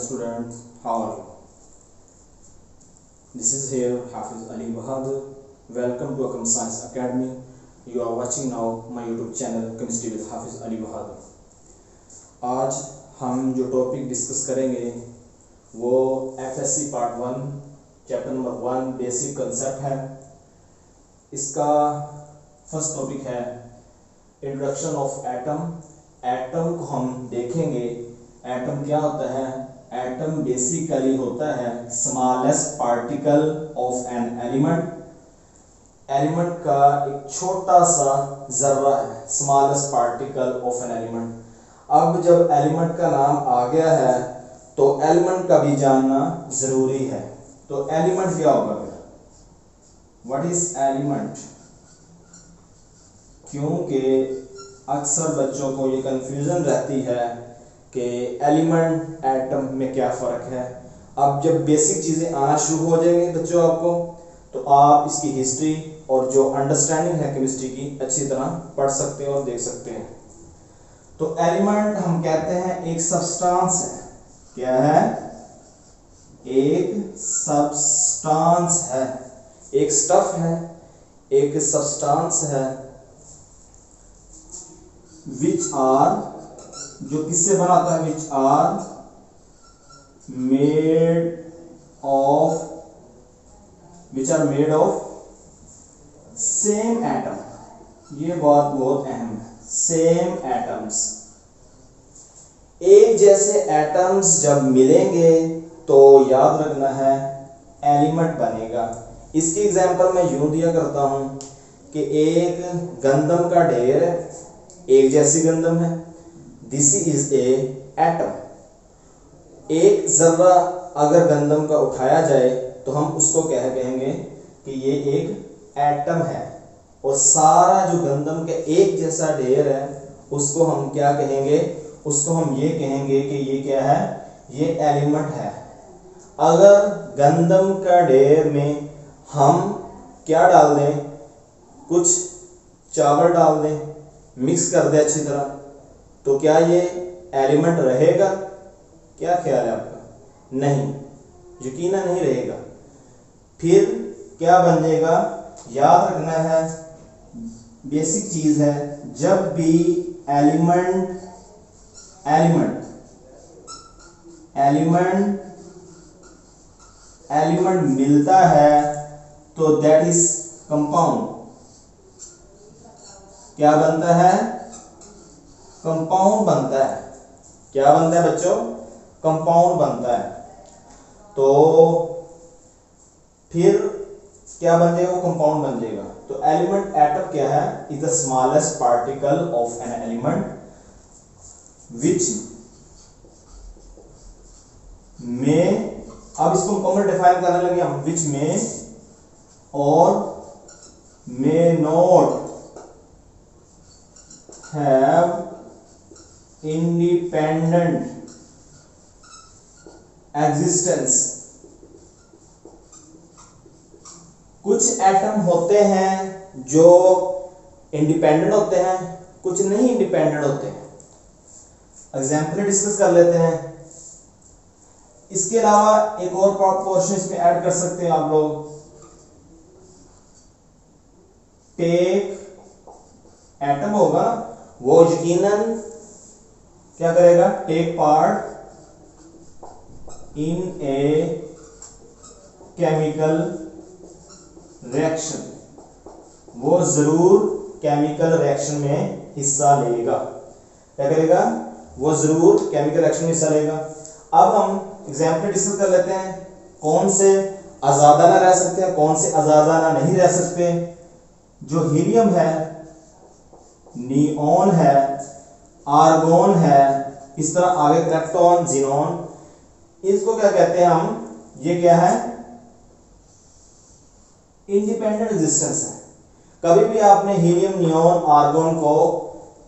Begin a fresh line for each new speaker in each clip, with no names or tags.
students, how are you? This is here Hafiz Ali Bahadur. Welcome to Akram Science Academy. You are watching now my YouTube channel Chemistry with Hafiz Ali Bahadur. आज हम जो topic discuss करेंगे वो FSC part 1 chapter number 1 basic concept है। इसका first topic है introduction of atom. Atom को हम देखेंगे। एटम क्या होता है? एटम बेसिकली होता है smallest particle of an element. Element का एक छोटा सा जर्रा है, smallest particle of an element. अब जब एलिमेंट का नाम आ गया है तो एलिमेंट का भी जानना जरूरी है। तो एलिमेंट क्या होगा? What is element? क्योंकि अक्सर बच्चों को ये कंफ्यूजन रहती है कि एलिमेंट एटम में क्या फ़र्क है। अब जब बेसिक चीज़ें आना शुरू हो जाएंगी बच्चों आपको, तो आप इसकी हिस्ट्री और जो अंडरस्टैंडिंग है केमिस्ट्री की अच्छी तरह पढ़ सकते हैं और देख सकते हैं। तो एलिमेंट हम कहते हैं एक सब्सटेंस है। क्या है? एक सब्सटेंस है, एक स्टफ है, एक सब्सटेंस है विच आर, जो किससे बना होता है? Which are made of, which are made of same atom. ये बात बहुत अहम है। सेम एटम्स, एक जैसे एटम्स जब मिलेंगे तो याद रखना है एलिमेंट बनेगा। इसकी एग्जांपल मैं यूं दिया करता हूं कि एक गंदम का ढेर है, एक जैसी गंदम है, दिस इज ए एटम। एक जर्रा अगर गंदम का उठाया जाए तो हम उसको क्या कहेंगे कि ये एक एटम है। और सारा जो गंदम का एक जैसा ढेर है उसको हम क्या कहेंगे? उसको हम ये कहेंगे कि ये क्या है? ये एलिमेंट है। अगर गंदम का ढेर में हम क्या डाल दें? कुछ चावल डाल दें, मिक्स कर दें अच्छी तरह, तो क्या ये एलिमेंट रहेगा? क्या ख्याल है आपका? नहीं, यकीनन नहीं रहेगा। फिर क्या बन जाएगा? याद रखना है, बेसिक चीज है, जब भी एलिमेंट मिलता है तो दैट इज कंपाउंड। क्या बनता है? कंपाउंड बनता है। क्या बनता है बच्चों? कंपाउंड बनता है। तो फिर क्या बन जाएगा? वो कंपाउंड बन जाएगा। तो एलिमेंट एटम क्या है? Is the smallest particle of an element which में, अब इसको हम डिफाइन करने लगे हम, विच में और may not have independent existence. कुछ एटम होते हैं जो इंडिपेंडेंट होते हैं, कुछ नहीं इंडिपेंडेंट होते हैं। एग्जाम्पल डिस्कस कर लेते हैं। इसके अलावा एक और पोर्शन इसमें ऐड कर सकते हैं आप लोग। टेक एटम होगा, वो यकीनन क्या करेगा? Take part in a chemical reaction. वो जरूर केमिकल रिएक्शन में हिस्सा लेगा। क्या करेगा? वो जरूर केमिकल रिएक्शन में हिस्सा लेगा। अब हम एग्जाम्पल डिस्कस कर लेते हैं। कौन से आजादाना रह सकते हैं, कौन से आजादाना नहीं रह सकते। जो हीलियम है, नियोन है, आर्गोन है, इस तरह आगे क्रिप्टॉन, ज़ीनॉन, इसको क्या कहते हैं हम? ये क्या है? इंडिपेंडेंट एग्जिस्टेंस है। कभी भी आपने हीलियम, नियोन, आर्गोन को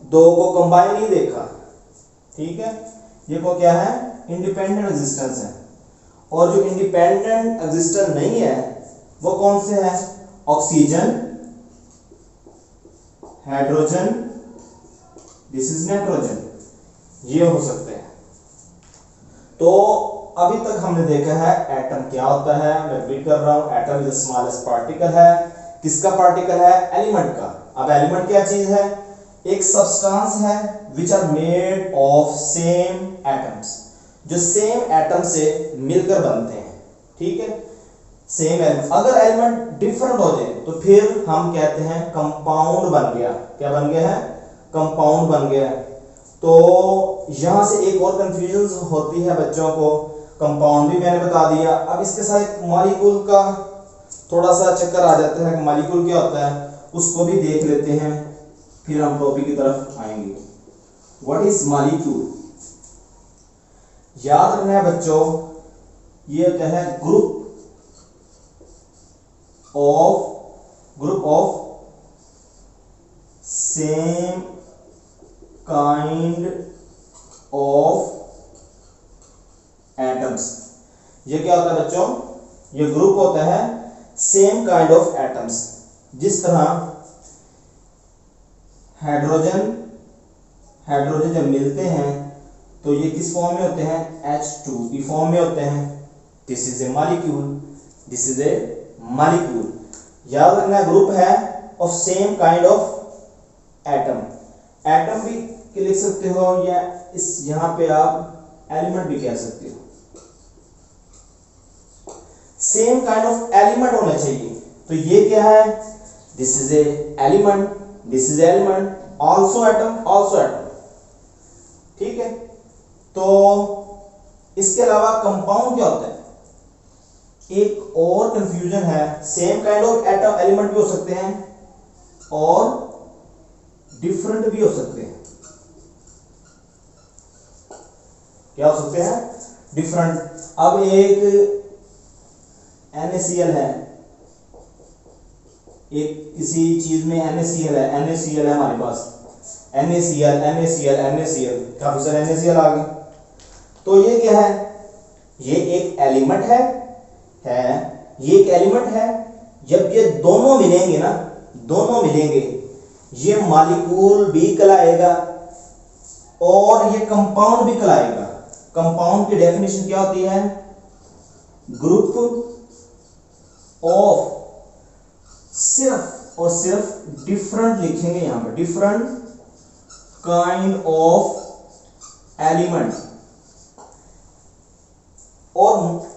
दो को कंबाइन नहीं देखा, ठीक है? ये को क्या है? इंडिपेंडेंट एग्जिस्टेंस है। और जो इंडिपेंडेंट एग्जिस्टेंस नहीं है वो कौन से है? Oxygen, hydrogen, this is nitrogen, ये हो सकते हैं। तो अभी तक हमने देखा है एटम क्या होता है, मैं रिपीट कर रहा हूं, atom is the smallest particle है। किसका पार्टिकल है? एलिमेंट का। अब एलिमेंट क्या चीज है? एक सब्सटेंस है which are made of same atoms, जो सेम एटम से मिलकर बनते हैं, ठीक है, सेम एलिमेंट। अगर एलिमेंट डिफरेंट हो जाए तो फिर हम कहते हैं कंपाउंड बन गया। क्या बन गया है? कंपाउंड बन गया। तो यहां से एक और कंफ्यूजन होती है बच्चों को, कंपाउंड भी मैंने बता दिया, अब इसके साथ मॉलिक्यूल का थोड़ा सा चक्कर आ जाता है कि मॉलिक्यूल क्या होता है, उसको भी देख लेते हैं, फिर हम टॉपिक की तरफ आएंगे। What is molecule? याद रखना है बच्चों, ये होता है group of same kind of atoms. ये क्या होता है बच्चों? ये ग्रुप होता है सेम काइंड ऑफ एटम्स। जिस तरह हाइड्रोजन जब मिलते हैं तो ये किस फॉर्म में होते हैं? H2 फॉर्म में होते हैं। This is a molecule. याद रखना ग्रुप है of same kind of atom. Atom भी लिख सकते हो या इस यहां पे आप एलिमेंट भी कह सकते हो। सेम काइंड ऑफ एलिमेंट होना चाहिए। तो ये क्या है? This is a element, this is element, also atom, ठीक है। तो इसके अलावा कंपाउंड क्या होता है? एक और कंफ्यूजन है, same kind of atom element भी हो सकते हैं और डिफरेंट भी हो सकते हैं। क्या हो सकते हैं? डिफरेंट। अब एक NaCl है, एक किसी चीज में NaCl है हमारे पास, NaCl, काफी सारे NaCl आ गए। तो ये क्या है? ये एक एलिमेंट है, ये एक एलिमेंट है। जब ये दोनों मिलेंगे ये मॉलिक्यूल भी कहलाएगा और ये कंपाउंड भी कहलाएगा। कंपाउंड की डेफिनेशन क्या होती है? ग्रुप ऑफ सिर्फ और सिर्फ डिफरेंट लिखेंगे यहां पर, डिफरेंट काइंड ऑफ एलिमेंट। और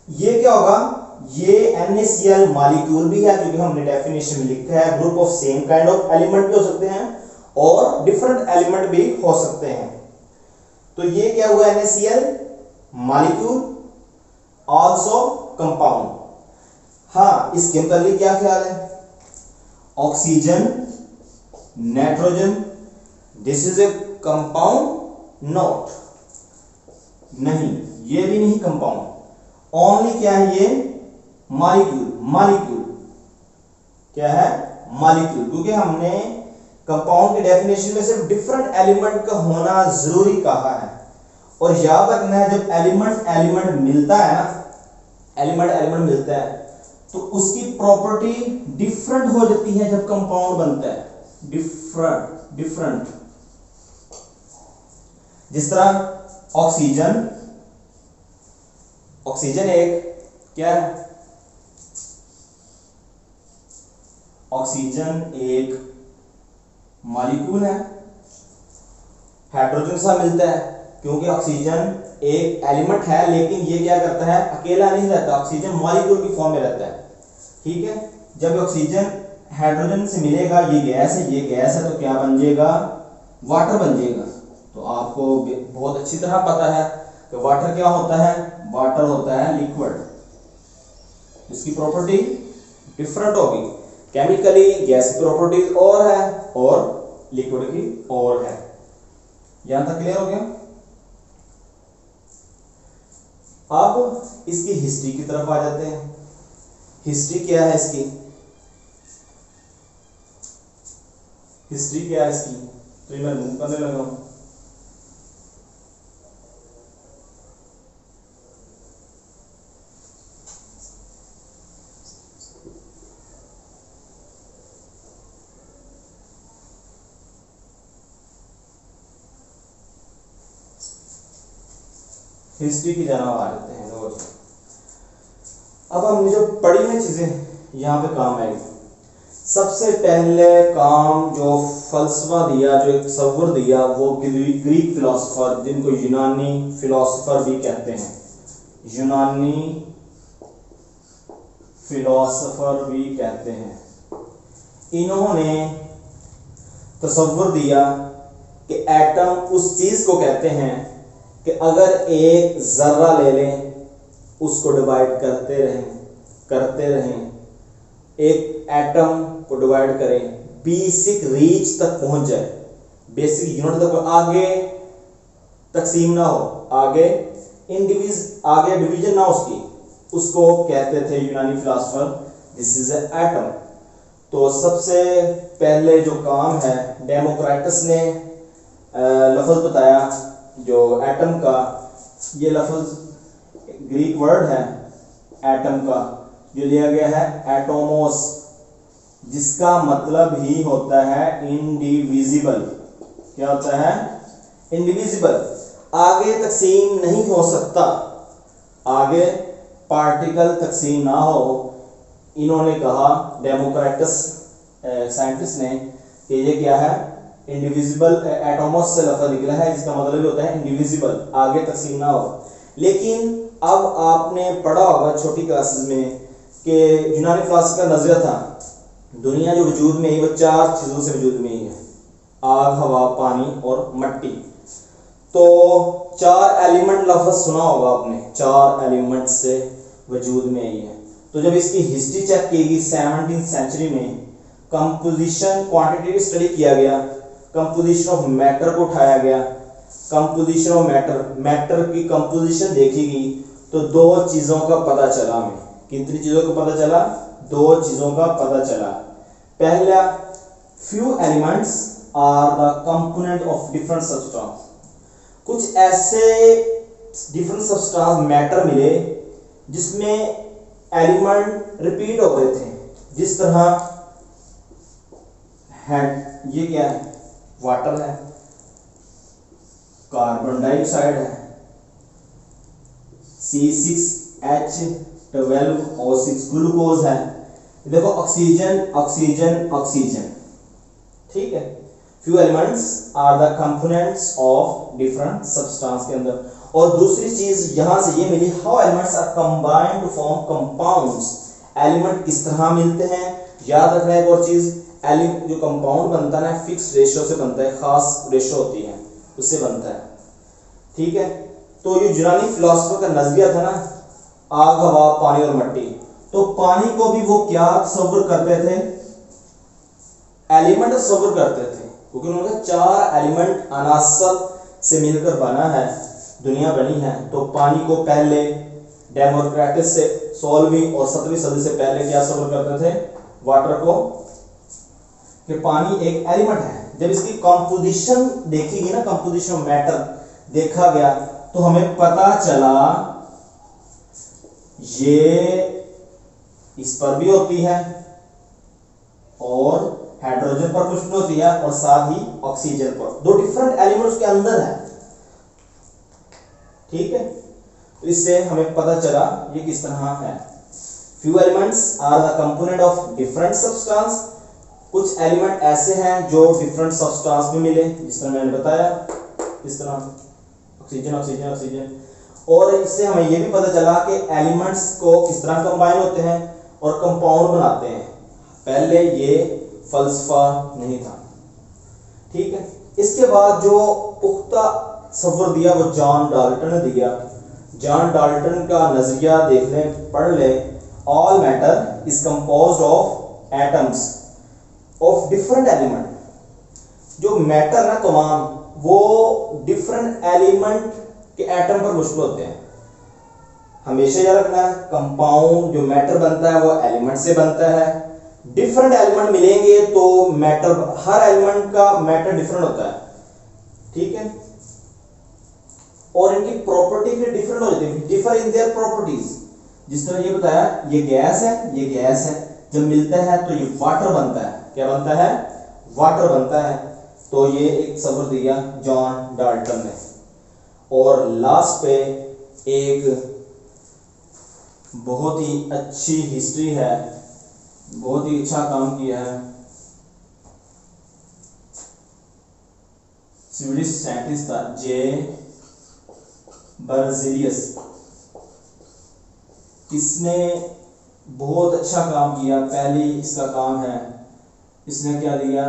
ये क्या होगा? ये NaCl मॉलिक्यूल भी है, क्योंकि हमने डेफिनेशन में लिखा है group of same kind of element भी हो सकते हैं और डिफरेंट एलिमेंट भी हो सकते हैं। तो ये क्या हुआ? NaCl molecule, also compound. हाँ, इसके मतलब क्या ख्याल है? Oxygen, nitrogen, this is a compound? Not, नहीं, ये भी नहीं कंपाउंड। ओनली क्या है? ये मॉलिक्यूल क्या है? मॉलिक्यूल। क्योंकि हमने कंपाउंड के डेफिनेशन में सिर्फ डिफरेंट एलिमेंट का होना जरूरी कहा है। और याद रखना है, जब एलिमेंट मिलता है ना, एलिमेंट मिलता है तो उसकी प्रॉपर्टी डिफरेंट हो जाती है जब कंपाउंड बनता है। डिफरेंट। जिस तरह ऑक्सीजन एक क्या है? ऑक्सीजन एक मॉलिक्यूल है, हाइड्रोजन के साथ मिलता है, क्योंकि ऑक्सीजन एक एलिमेंट है, लेकिन ये क्या करता है? अकेला नहीं रहता, ऑक्सीजन मॉलिक्यूल की फॉर्म में रहता है, ठीक है। जब ऑक्सीजन हाइड्रोजन से मिलेगा, ये गैस है, तो क्या बन जाएगा? वाटर बन जाएगा। तो आपको बहुत अच्छी तरह पता है कि वाटर क्या होता है? वाटर होता है लिक्विड। इसकी प्रॉपर्टी डिफरेंट होगी, केमिकली गैस की प्रॉपर्टीज और है और लिक्विड की और है। यहां तक क्लियर हो गया? अब इसकी हिस्ट्री की तरफ आ जाते हैं। हिस्ट्री क्या है इसकी? तो ये मैं मूव करने लगा हूं। हिस्ट्री की जानब आ जाते हैं रोज। अब हमने जो पढ़ी हुई चीजें यहाँ पे काम आएगी। सबसे पहले काम जो फलसफा दिया, जो एक तसव्वुर दिया, वो ग्रीक फिलोसोफर, जिनको यूनानी फिलोसोफर भी कहते हैं, यूनानी फिलोसोफर भी कहते हैं, इन्होंने तसव्वुर दिया कि एटम उस चीज को कहते हैं कि अगर एक जर्रा ले लें, उसको डिवाइड करते रहें, एक एटम को डिवाइड करें, बेसिक रीच तक पहुंच जाए, बेसिक यूनिट तक, आगे तकसीम ना हो, आगे डिवीजन ना उसकी, उसको कहते थे यूनानी फिलोसोफर दिस इज एटम। तो सबसे पहले जो काम है, डेमोक्रिटस ने लफ्ज़ बताया जो एटम का, ये लफ्ज़ ग्रीक वर्ड है एटम का, जो लिया गया है एटोमोस, जिसका मतलब ही होता है इंडिविजिबल। क्या होता है? इंडिविजिबल, आगे तकसीम नहीं हो सकता, आगे पार्टिकल तकसीम ना हो। इन्होंने कहा, डेमोक्रिटस साइंटिस्ट ने, कि ये क्या है? इंडिविजिबल, एटोमोस से लफ्ज़ निकला है, जिसका मतलब होता है इंडिविजिबल, आगे तकसीम ना हो। लेकिन अब आपने पढ़ा होगा छोटी क्लासेस में कि यूनानी फिलॉसफी का नजरिया था, दुनिया जो वजूद में है वो 4 चीज़ों से वजूद में ही है, आग, हवा, पानी और मट्टी। तो 4 एलिमेंट लफ्ज़ सुना होगा आपने, 4 एलिमेंट से वजूद में ही है। तो जब इसकी हिस्ट्री चेक की गई 17वीं सेंचुरी में, कंपोजिशन, क्वांटिटेटिव स्टडी किया गया, कंपोजिशन ऑफ मैटर को उठाया गया, कंपोजिशन ऑफ मैटर की कंपोजिशन देखी गई, तो 2 चीज़ों का पता चला हमें। कितनी चीज़ों का पता चला? 2 चीज़ों का पता चला। पहला, few elements are the component of different substance. कुछ ऐसे डिफरेंट सब्सटेंस मैटर मिले जिसमें एलिमेंट रिपीट हो गए थे, जिस तरह है, ये क्या है? वाटर है, कार्बन डाइऑक्साइड है, C6H12O6 ग्लूकोज है। देखो ऑक्सीजन, ऑक्सीजन, ऑक्सीजन, ठीक है। Few elements are the components of different substance के अंदर। और दूसरी चीज यहां से ये मिली, how elements are combined to form compounds. Element किस तरह मिलते हैं? याद रखना एक और चीज, जो कंपाउंड बनता है ना, फिक्स रेशियो से बनता है, खास रेशियो होती है, उससे बनता है, ठीक है। तो ये यूनानी फिलोसफर का नजरिया था ना, आग, हवा, पानी और मट्टी, तो पानी को भी वो क्या तस्वीर करते थे? एलिमेंट तस्वीर करते थे, क्योंकि उन्होंने 4 एलिमेंट अनासर से मिलकर बना है, दुनिया बनी है। तो पानी को पहले डेमोक्रिटस से 16वीं और 17वीं सदी से पहले क्या तस्वीर करते थे? वाटर को, कि पानी एक एलिमेंट है। जब इसकी कंपोजिशन देखी गई ना, कंपोजिशन ऑफ मैटर देखा गया, तो हमें पता चला ये इस पर भी होती है और हाइड्रोजन पर कुछ होती है, और साथ ही ऑक्सीजन पर। 2 डिफरेंट एलिमेंट्स के अंदर है, ठीक है। तो इससे हमें पता चला ये किस तरह है। Few elements are the component of different substance. कुछ एलिमेंट ऐसे हैं जो डिफरेंट सब्सटेंस में मिले, जिस तरह मैंने बताया, इस तरह ऑक्सीजन, ऑक्सीजन, ऑक्सीजन। और इससे हमें यह भी पता चला कि एलिमेंट्स को किस तरह कंबाइन होते हैं और कंपाउंड बनाते हैं। पहले ये फलसफा नहीं था, ठीक है। इसके बाद जो पुख्ता तस्वीर दिया वो जॉन डाल्टन ने दिया। जॉन डाल्टन का नजरिया देख लें, पढ़ लें। All matter is composed of atoms of different element. जो मैटर ना तमाम, वो डिफरेंट एलिमेंट के एटम पर मुश्किल होते हैं। हमेशा याद रखना है, कंपाउंड जो मैटर बनता है वो एलिमेंट से बनता है। डिफरेंट एलिमेंट मिलेंगे तो मैटर, हर एलिमेंट का मैटर डिफरेंट होता है, ठीक है। और इनकी प्रॉपर्टी भी डिफरेंट हो जाती है, डिफर इन देयर प्रॉपर्टीज। जिस तरह ये बताया, ये गैस है, ये गैस है, जब मिलता है तो ये वाटर बनता है। क्या बनता है? वाटर बनता है। तो ये एक तस्वीर दिया जॉन डाल्टन ने। और लास्ट पे एक बहुत ही अच्छी हिस्ट्री है, बहुत ही अच्छा काम किया है। स्वीडिश साइंटिस्ट था जे बर्जेलियस, इसने बहुत अच्छा काम किया। पहली इसका काम है, इसने क्या दिया,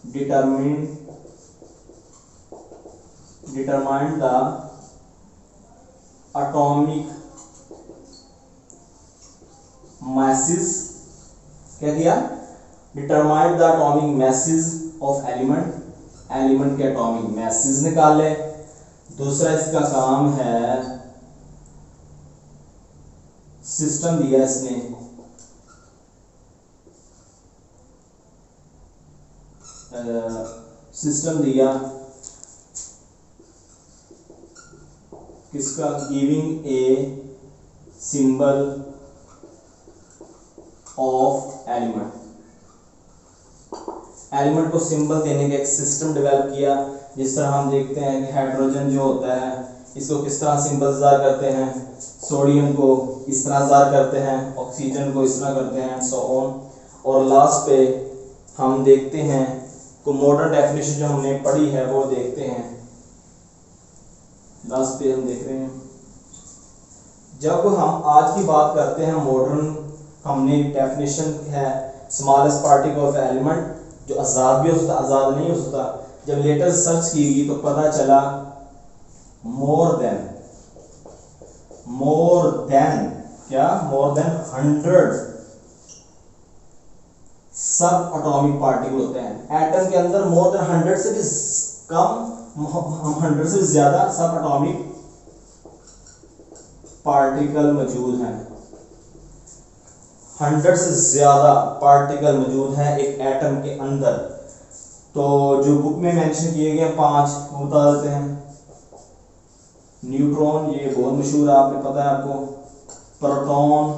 डिटरमाइन द एटॉमिक masses, क्या किया, determine the atomic masses of element के एटॉमिक masses निकाले। दूसरा इसका काम है, सिस्टम दिया इसने, सिस्टम दिया किसका, giving a symbol of element को सिंबल देने का एक सिस्टम डेवलप किया। जिस तरह हम देखते हैं कि हाइड्रोजन जो होता है इसको किस तरह सिंबल ज़ार करते हैं, सोडियम को इस तरह ज़ार करते हैं, ऑक्सीजन को इस तरह करते हैं, सो ऑन। और लास्ट पे हम देखते हैं को मॉडर्न डेफिनेशन जो हमने पढ़ी है वो देखते हैं। लास्ट पे हम देख रहे हैं, जब हम आज की बात करते हैं मॉडर्न, हमने डेफिनेशन है स्मॉलेस्ट पार्टिकल ऑफ एलिमेंट, जो आज़ाद भी हो सकता, आज़ाद नहीं हो सकता। जब लेटेस्ट सर्च की गई तो पता चला मोर देन क्या, मोर देन 100 सब एटॉमिक पार्टिकल होते हैं। एटम के अंदर मोर देन 100 से भी कम, 100 से भी ज्यादा सब एटॉमिक पार्टिकल मौजूद हैं। 100 से ज्यादा पार्टिकल मौजूद हैं एक एटम के अंदर। तो जो बुक में मेंशन किए गए 5 वो बता देते हैं। न्यूट्रॉन, ये बहुत मशहूर है, आपने पता है आपको। प्रोटॉन,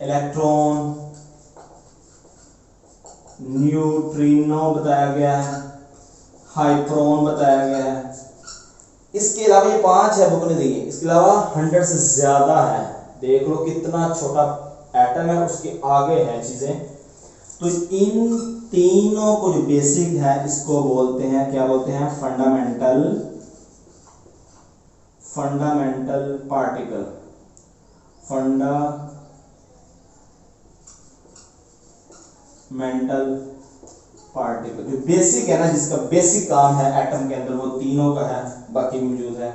इलेक्ट्रॉन, न्यूट्रिनो बताया गया है, हाइड्रोन बताया गया है। इसके अलावा ये 5 है बुक ने दी है, इसके अलावा 100 से ज्यादा है। देख लो कितना छोटा एटम है, उसके आगे है चीजें। तो इन तीनों को जो बेसिक है इसको बोलते हैं, क्या बोलते हैं, फंडामेंटल पार्टिकल। फंडामेंटल पार्टिकल जो बेसिक है ना, जिसका बेसिक काम है एटम के अंदर, वो तीनों का है, बाकी मौजूद है।